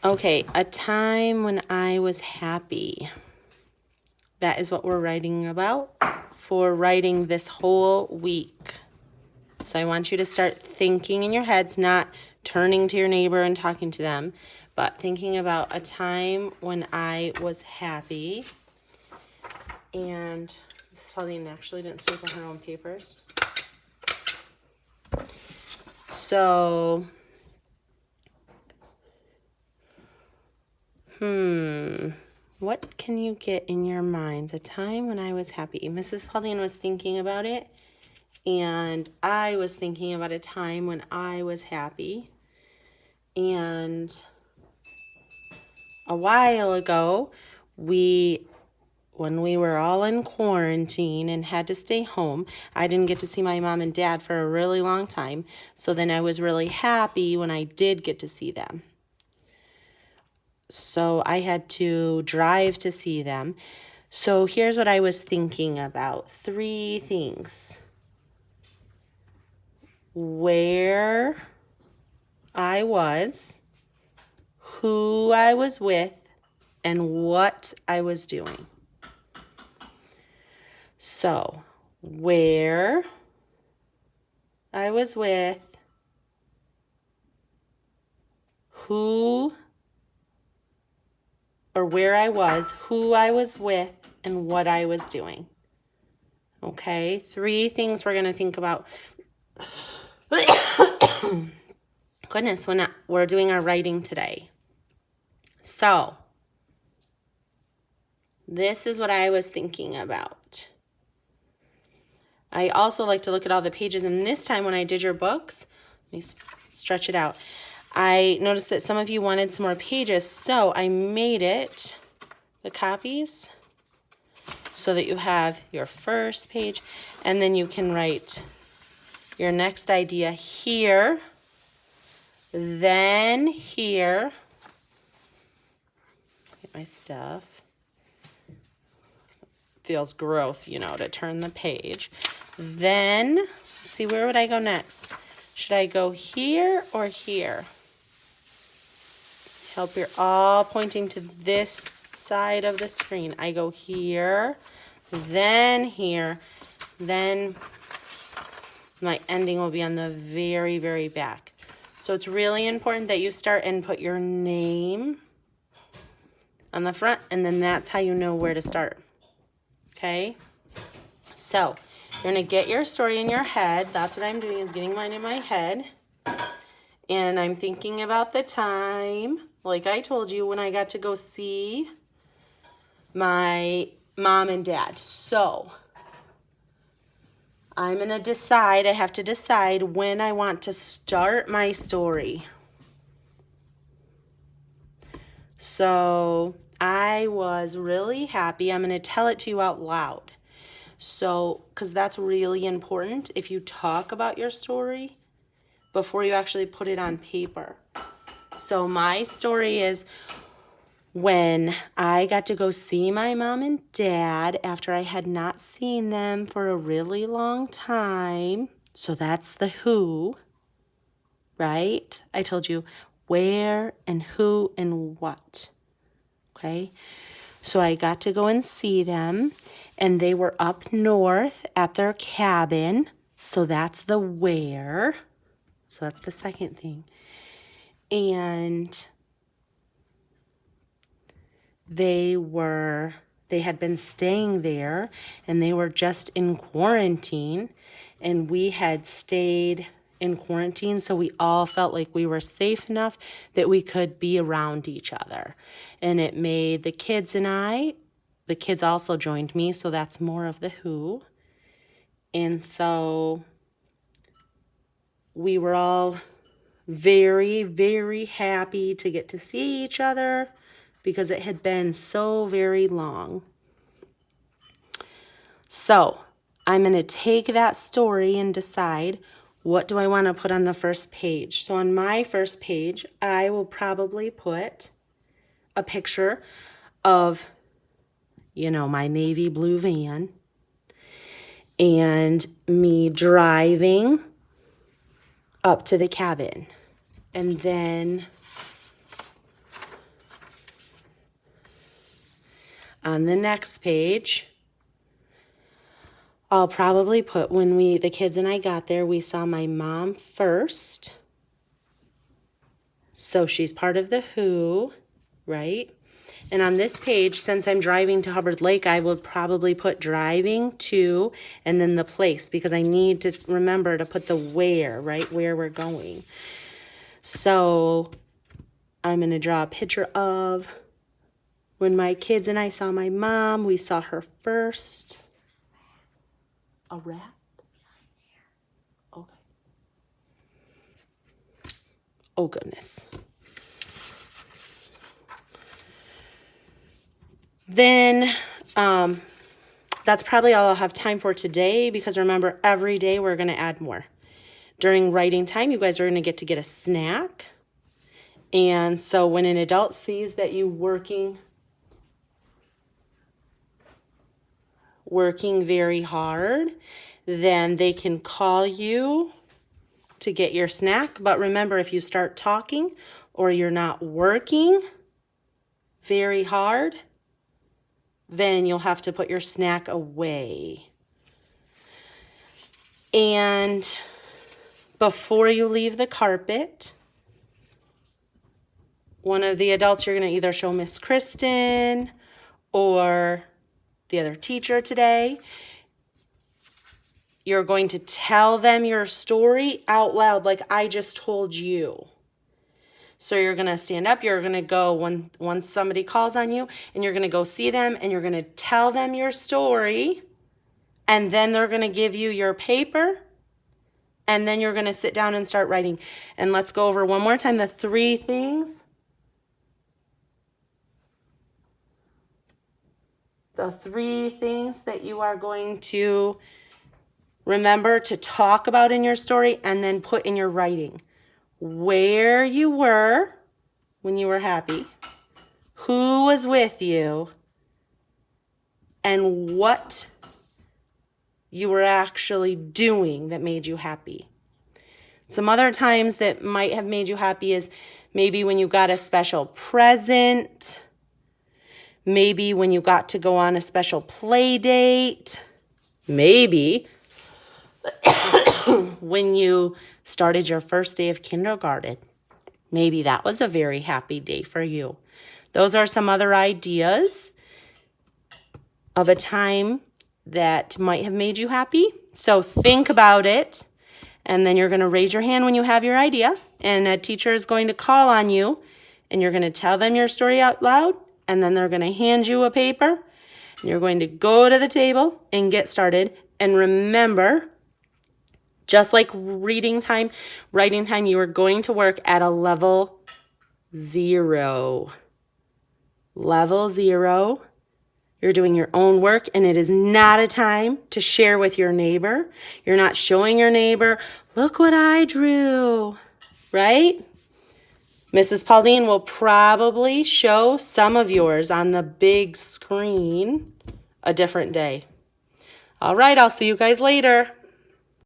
Okay, a time when I was happy. That is what we're writing about for writing this whole week. So I want you to start thinking in your heads, not turning to your neighbor and talking to them, but thinking about a time when I was happy. And Mrs. Pauline actually didn't staple her own papers. So, what can you get in your minds? A time when I was happy. Mrs. Pauline was thinking about it, and I was thinking about a time when I was happy. And a while ago, when we were all in quarantine and had to stay home, I didn't get to see my mom and dad for a really long time. So then I was really happy when I did get to see them. So I had to drive to see them. So here's what I was thinking about. 3 things. Where I was, who I was with, and what I was doing. So, where I was with, where I was, who I was with, and what I was doing. Okay, 3 things we're going to think about. Goodness, when we're doing our writing today. So, this is what I was thinking about. I also like to look at all the pages, and this time when I did your books, let me stretch it out. I noticed that some of you wanted some more pages, so I made it, the copies, so that you have your first page, and then you can write your next idea here, then here. Get my stuff. Feels gross, to turn the page. Then, let's see, where would I go next? Should I go here or here? Hope you're all pointing to this side of the screen. I go here, then here, then my ending will be on the very, very back. So it's really important that you start and put your name on the front, and then that's how you know where to start. Okay? So you're going to get your story in your head. That's what I'm doing, is getting mine in my head. And I'm thinking about the time, like I told you, when I got to go see my mom and dad. So I'm going to decide, I have to decide when I want to start my story. So I was really happy. I'm going to tell it to you out loud. So, because that's really important if you talk about your story before you actually put it on paper. So my story is when I got to go see my mom and dad after I had not seen them for a really long time. So that's the who, right? I told you where and who and what. Okay? So I got to go and see them, and they were up north at their cabin. So that's the where. So that's the second thing. And they had been staying there, and they were just in quarantine, and we had stayed in quarantine, so we all felt like we were safe enough that we could be around each other. And it made the kids and the kids also joined me, so that's more of the who. And so we were all very, very happy to get to see each other because it had been so very long. So I'm going to take that story and decide, what do I want to put on the first page? So on my first page, I will probably put a picture of, my navy blue van and me driving up to the cabin. And then On the next page, I'll probably put when the kids and I got there, we saw my mom first. So she's part of the who, right? And on this page, since I'm driving to Hubbard Lake, I will probably put driving to and then the place because I need to remember to put the where, right? Where we're going. So I'm going to draw a picture of when my kids and I saw my mom. We saw her first. A rat? Okay. Oh, goodness. Then that's probably all I'll have time for today because remember, every day we're going to add more. During writing time, you guys are going to get a snack. And so when an adult sees that you working very hard, then they can call you to get your snack. But remember, if you start talking or you're not working very hard, then you'll have to put your snack away. And before you leave the carpet, one of the adults, you're going to either show Miss Kristen or the other teacher today. You're going to tell them your story out loud like I just told you. So you're going to stand up, you're going to go once somebody calls on you, and you're going to go see them, and you're going to tell them your story, and then they're going to give you your paper, and then you're going to sit down and start writing. And let's go over one more time the 3 things. The 3 things that you are going to remember to talk about in your story and then put in your writing. Where you were when you were happy, who was with you, and what you were actually doing that made you happy. Some other times that might have made you happy is maybe when you got a special present, maybe when you got to go on a special play date, maybe when you started your first day of kindergarten. Maybe that was a very happy day for you. Those are some other ideas of a time that might have made you happy. So think about it, and then you're going to raise your hand when you have your idea, and a teacher is going to call on you, and you're going to tell them your story out loud, and then they're going to hand you a paper, and you're going to go to the table and get started. And remember, just like writing time, you are going to work at a level 0. Level 0. You're doing your own work, and it is not a time to share with your neighbor. You're not showing your neighbor, look what I drew, right? Mrs. Pauline will probably show some of yours on the big screen a different day. All right, I'll see you guys later.